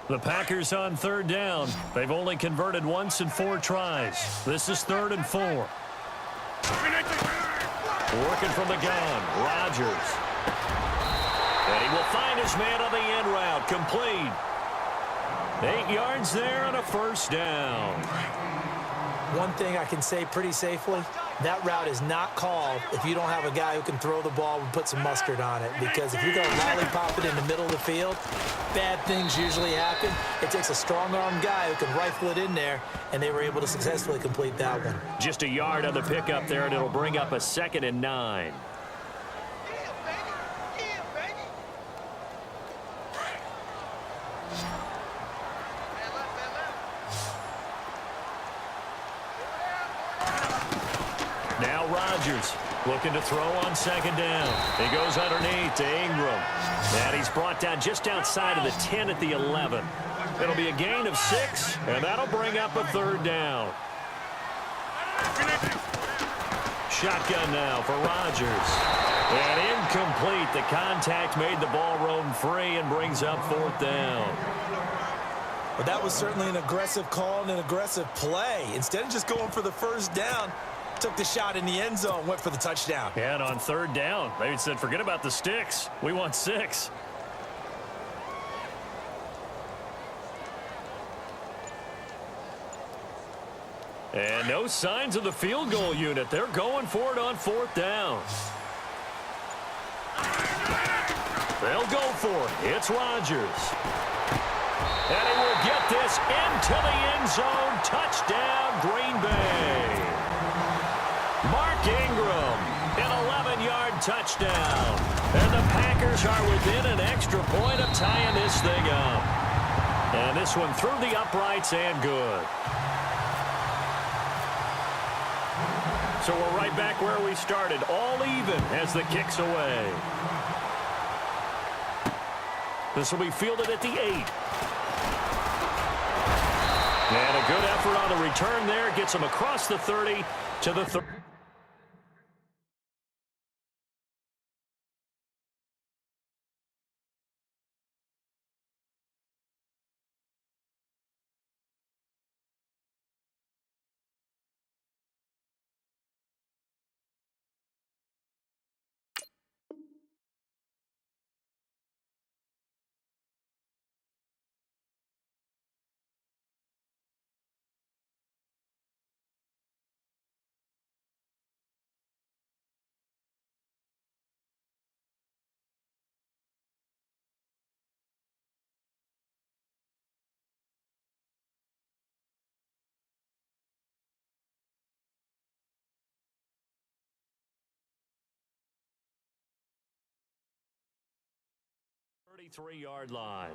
The Packers on third down. They've only converted once in 4 tries. This is 3rd and 4. Working from the gun, Rodgers. And he will find his man on the end route. Complete. 8 yards there on a first down. One thing I can say pretty safely, that route is not called if you don't have a guy who can throw the ball and put some mustard on it. Because if you're going to lollipop it in the middle of the field, bad things usually happen. It takes a strong-armed guy who can rifle it in there, and they were able to successfully complete that one. Just a yard on the pickup there, and it'll bring up a 2nd and 9. Now Rodgers looking to throw on 2nd down. He goes underneath to Ingram. And he's brought down just outside of the 10 at the 11. It'll be a gain of 6, and that'll bring up a 3rd down. Shotgun now for Rodgers. And incomplete. The contact made the ball roam free and brings up 4th down. But that was certainly an aggressive call and an aggressive play. Instead of just going for the first down, took the shot in the end zone, went for the touchdown. Yeah, and on 3rd down, they said, forget about the sticks. We want 6. And no signs of the field goal unit. They're going for it on 4th down. They'll go for it. It's Rodgers. And he will get this into the end zone. Touchdown, Green Bay. Mark Ingram, an 11-yard touchdown. And the Packers are within an extra point of tying this thing up. And this one through the uprights and good. So we're right back where we started, all even as the kick's away. This will be fielded at the 8. And a good effort on the return there. Gets him across the 30 to the 30. Yard line.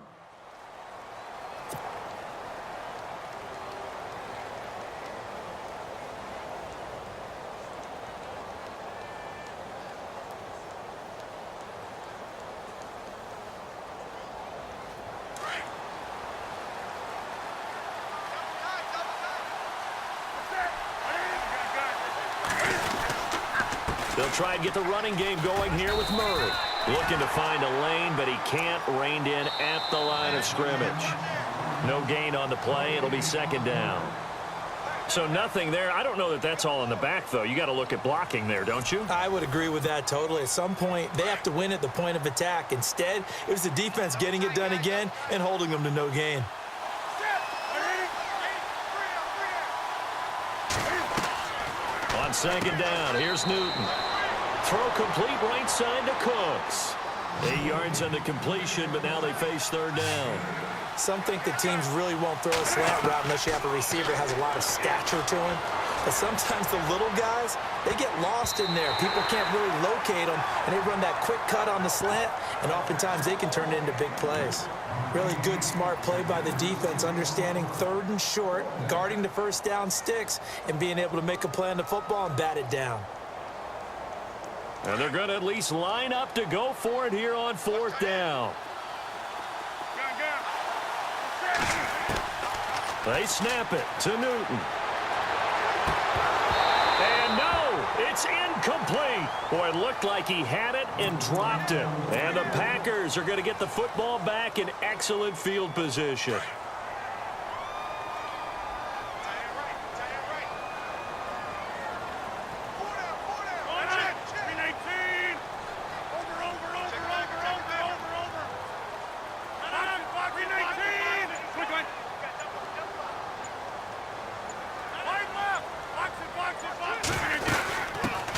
They'll try and get the running game going here with Murray. Looking to find a lane, but he can't. Reined in at the line of scrimmage. No gain on the play. It'll be 2nd down. So nothing there. I don't know that that's all in the back, though. You got to look at blocking there, don't you? I would agree with that totally. At some point, they have to win at the point of attack. Instead, it was the defense getting it done again and holding them to no gain. On 2nd down, here's Newton. Throw complete right side to Cooks. 8 yards on the completion, but now they face 3rd down. Some think the teams really won't throw a slant route unless you have a receiver that has a lot of stature to him. But sometimes the little guys, they get lost in there. People can't really locate them, and they run that quick cut on the slant, and oftentimes they can turn it into big plays. Really good, smart play by the defense, understanding 3rd and short, guarding the first down sticks, and being able to make a play on the football and bat it down. And they're going to at least line up to go for it here on 4th down. They snap it to Newton. And no, It's incomplete. Boy, it looked like he had it and dropped it. And the Packers are going to get the football back in excellent field position.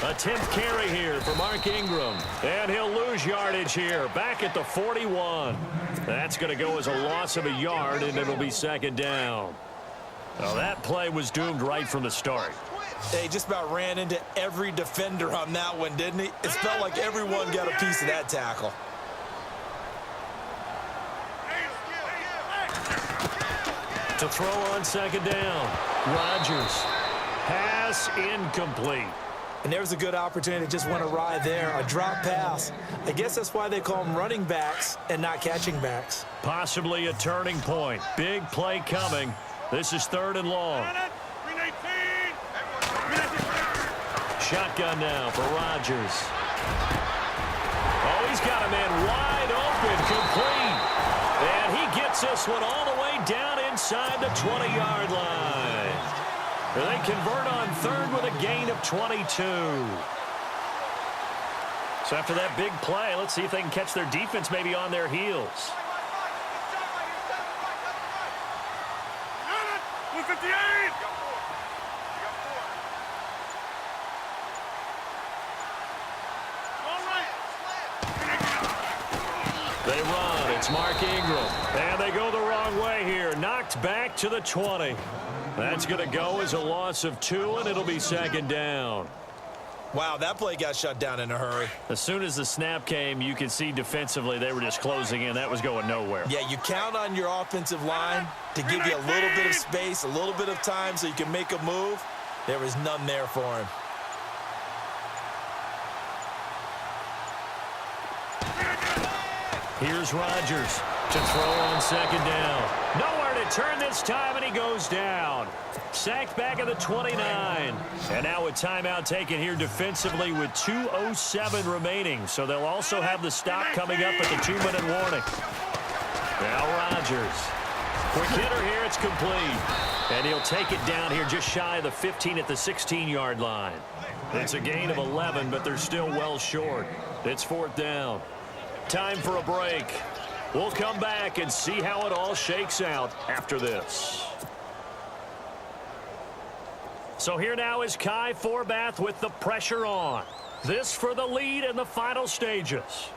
A 10th carry here for Mark Ingram. And he'll lose yardage here, back at the 41. That's going to go as a loss of a yard, and it'll be second down. Well, that play was doomed right from the start. He just about ran into every defender on that one, didn't he? It felt like everyone got a piece of that tackle. To throw on second down. Rodgers. Pass incomplete. And there's a good opportunity to just went awry there. A drop pass. I guess that's why they call them running backs and not catching backs. Possibly a turning point. Big play coming. This is 3rd and long. Shotgun now for Rodgers. Oh, he's got a man wide open, complete. And he gets this one all the way down inside the 20-yard line. They convert on 3rd with a gain of 22. So after that big play, let's see if they can catch their defense maybe on their heels. They run. It's Mark Ingram. And they go the wrong way here. Knocked back to the 20. That's going to go as a loss of 2, and it'll be second down. Wow, that play got shut down in a hurry. As soon as the snap came, you can see defensively they were just closing in. That was going nowhere. Yeah, you count on your offensive line to give you a little bit of space, a little bit of time so you can make a move. There was none there for him. Here's Rodgers to throw on second down. Nowhere to turn this time, and he goes down. Sacked back at the 29. And now a timeout taken here defensively with 2:07 remaining. So they'll also have the stop coming up at the 2-minute warning. Now Rodgers. Quick hitter here, it's complete. And he'll take it down here just shy of the 15 at the 16-yard line. It's a gain of 11, but they're still well short. It's 4th down. Time for a break. We'll come back and see how it all shakes out after this. So here now is Kai Forbath with the pressure on. This for the lead in the final stages.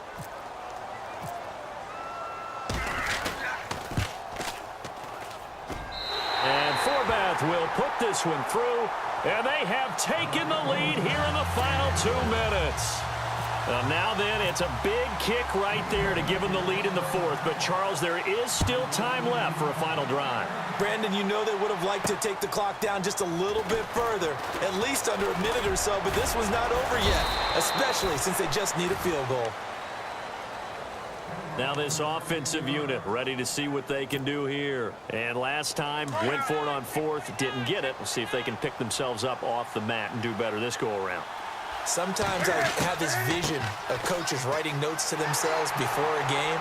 And Forbath will put this one through, and they have taken the lead here in the final 2 minutes. Now then, it's a big kick right there to give them the lead in the 4th. But, Charles, there is still time left for a final drive. Brandon, you know they would have liked to take the clock down just a little bit further, at least under a minute or so, but this was not over yet, especially since they just need a field goal. Now this offensive unit ready to see what they can do here. And last time, went for it on 4th, didn't get it. We'll see if they can pick themselves up off the mat and do better this go-around. Sometimes I have this vision of coaches writing notes to themselves before a game,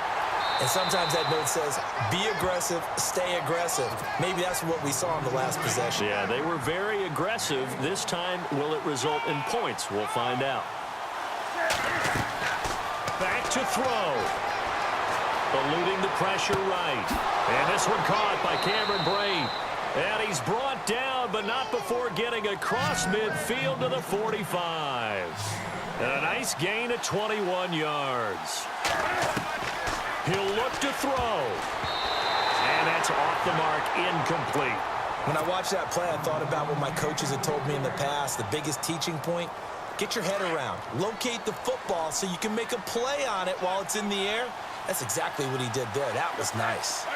and sometimes that note says, be aggressive, stay aggressive. Maybe that's what we saw in the last possession. Yeah, they were very aggressive. This time, will it result in points? We'll find out. Back to throw. Eluding the pressure right. And this one caught by Cameron Brate. And he's brought down, but not before getting across midfield to the 45. And a nice gain of 21 yards. He'll look to throw. And that's off the mark, incomplete. When I watched that play, I thought about what my coaches had told me in the past. The biggest teaching point, get your head around. Locate the football so you can make a play on it while it's in the air. That's exactly what he did there. That was nice.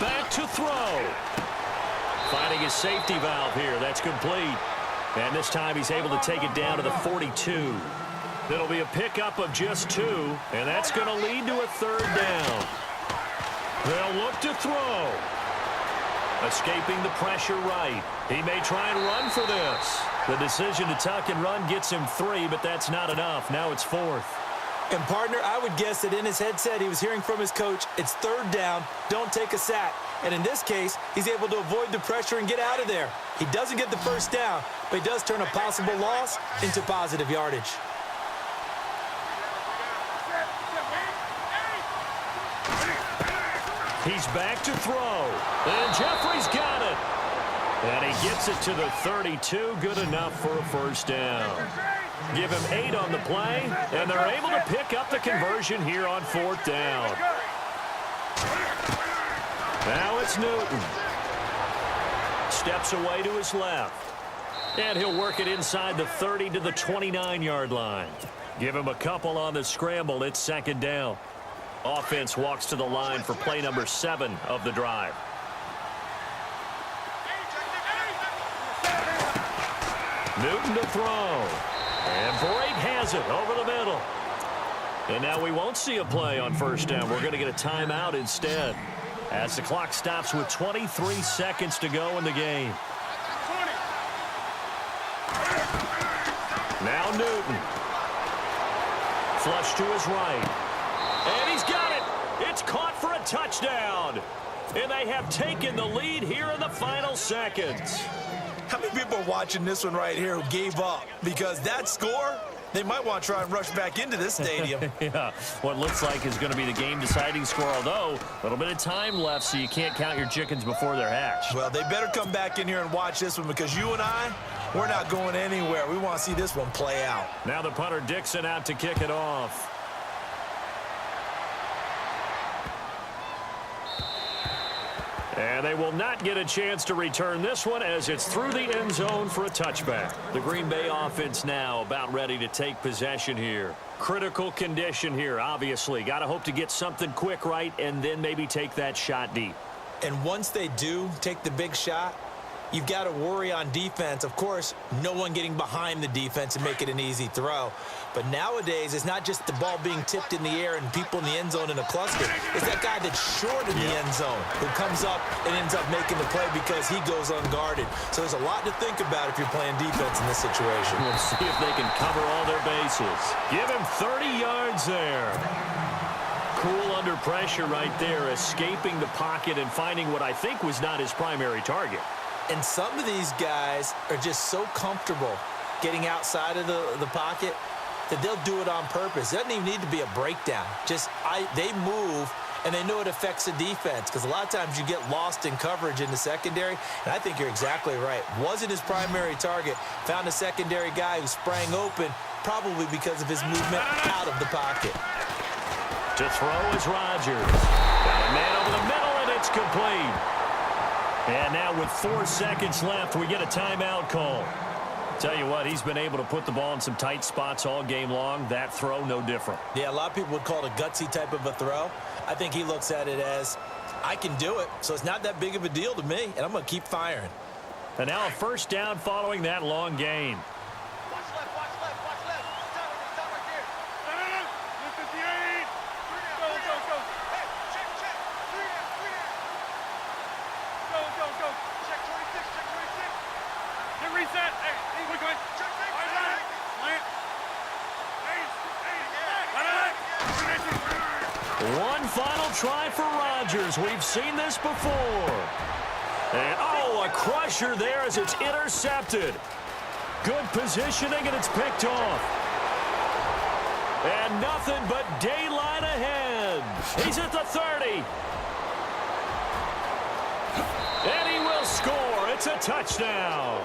Back to throw. Finding his safety valve here. That's complete. And this time he's able to take it down to the 42. It'll be a pickup of just 2, and that's going to lead to a 3rd down. They'll look to throw. Escaping the pressure right. He may try and run for this. The decision to tuck and run gets him 3, but that's not enough. Now it's 4th. And, partner, I would guess that in his headset he was hearing from his coach, it's 3rd down, don't take a sack. And in this case, he's able to avoid the pressure and get out of there. He doesn't get the 1st down, but he does turn a possible loss into positive yardage. He's back to throw. And Jeffrey's got it. And he gets it to the 32. Good enough for a 1st down. Give him 8 on the play, and they're able to pick up the conversion here on 4th down. Now it's Newton. Steps away to his left. And he'll work it inside the 30 to the 29-yard line. Give him a couple on the scramble. It's 2nd down. Offense walks to the line for play number 7 of the drive. Newton to throw. And Brake has it over the middle. And now we won't see a play on 1st down. We're going to get a timeout instead, as the clock stops with 23 seconds to go in the game. Now Newton. Flush to his right. And he's got it. It's caught for a touchdown. And they have taken the lead here in the final seconds. How many people are watching this one right here who gave up? Because that score, they might want to try and rush back into this stadium. Yeah, what looks like is going to be the game-deciding score, although a little bit of time left, so you can't count your chickens before they're hatched. Well, they better come back in here and watch this one, because you and I, we're not going anywhere. We want to see this one play out. Now the punter Dixon out to kick it off. And they will not get a chance to return this one, as it's through the end zone for a touchback. The Green Bay offense now about ready to take possession here. Critical condition here, obviously. Got to hope to get something quick right and then maybe take that shot deep. And once they do take the big shot, you've got to worry on defense. Of course, no one getting behind the defense and make it an easy throw. But nowadays, it's not just the ball being tipped in the air and people in the end zone in a cluster. It's that guy that's short in the end zone who comes up and ends up making the play because he goes unguarded. So there's a lot to think about if you're playing defense in this situation. We'll see if they can cover all their bases. Give him 30 yards there. Cool under pressure right there, escaping the pocket and finding what I think was not his primary target. And some of these guys are just so comfortable getting outside of the pocket that they'll do it on purpose. It doesn't even need to be a breakdown. They move, and they know it affects the defense, because a lot of times you get lost in coverage in the secondary, and I think you're exactly right. Wasn't his primary target. Found a secondary guy who sprang open, probably because of his movement out of the pocket. To throw is Rodgers. Got a man over the middle, and it's complete. And now with 4 seconds left, we get a timeout call. Tell you what, he's been able to put the ball in some tight spots all game long. That throw, no different. Yeah, a lot of people would call it a gutsy type of a throw. I think he looks at it as, I can do it, so it's not that big of a deal to me, and I'm going to keep firing. And now a 1st down following that long gain. One final try for Rodgers. We've seen this before. And, a crusher there as it's intercepted. Good positioning, and it's picked off. And nothing but daylight ahead. He's at the 30. And he will score. It's a touchdown.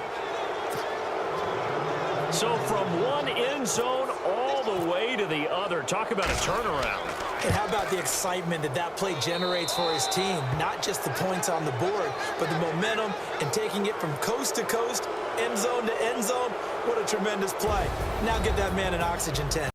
So from one end zone all the way to the other. Talk about a turnaround. And how about the excitement that play generates for his team? Not just the points on the board, but the momentum and taking it from coast to coast, end zone to end zone. What a tremendous play. Now get that man an oxygen tent.